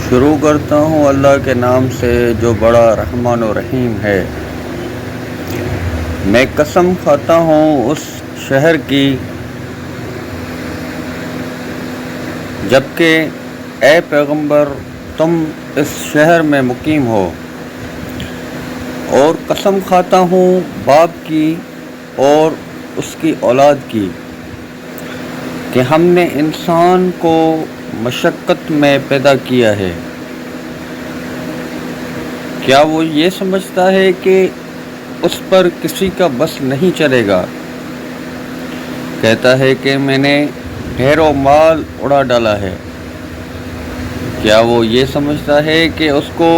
شروع کرتا ہوں اللہ کے نام سے جو بڑا رحمان و رحیم ہے۔ میں قسم کھاتا ہوں اس شہر کی جبکہ اے پیغمبر تم اس شہر میں مقیم ہو، اور قسم کھاتا ہوں باپ کی اور اس کی اولاد کی کہ ہم نے انسان کو مشقت میں پیدا کیا ہے۔ کیا وہ یہ سمجھتا ہے کہ اس پر کسی کا بس نہیں چلے گا؟ کہتا ہے کہ میں نے ڈھیروں مال اڑا ڈالا ہے۔ کیا وہ یہ سمجھتا ہے کہ اس کو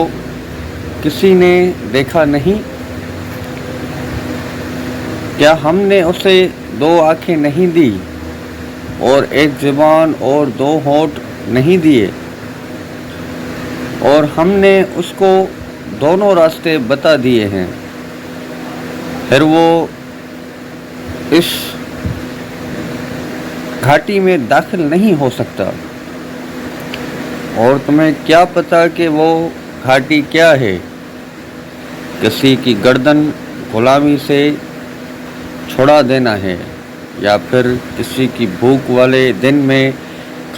کسی نے دیکھا نہیں؟ کیا ہم نے اسے 2 آنکھیں نہیں دی اور 1 زبان اور 2 ہونٹ نہیں دیے؟ اور ہم نے اس کو دونوں راستے بتا دیے ہیں، پھر وہ اس گھاٹی میں داخل نہیں ہو سکتا۔ اور تمہیں کیا پتا کہ وہ گھاٹی کیا ہے؟ کسی کی گردن غلامی سے چھڑا دینا ہے، یا پھر کسی کی بھوک والے دن میں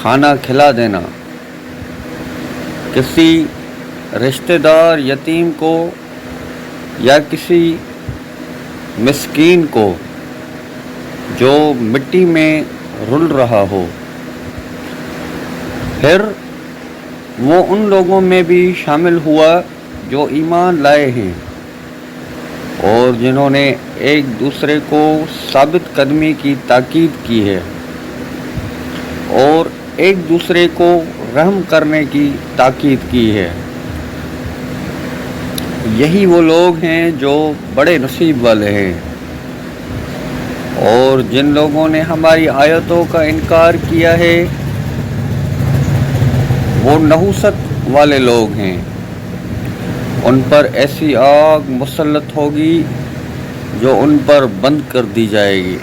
کھانا کھلا دینا، کسی رشتہ دار یتیم کو یا کسی مسکین کو جو مٹی میں رل رہا ہو۔ پھر وہ ان لوگوں میں بھی شامل ہوا جو ایمان لائے ہیں اور جنہوں نے ایک دوسرے کو ثابت قدمی کی تاکید کی ہے اور ایک دوسرے کو رحم کرنے کی تاکید کی ہے۔ یہی وہ لوگ ہیں جو بڑے نصیب والے ہیں۔ اور جن لوگوں نے ہماری آیتوں کا انکار کیا ہے وہ نحوست والے لوگ ہیں، ان پر ایسی آگ مسلط ہوگی جو ان پر بند کر دی جائے گی۔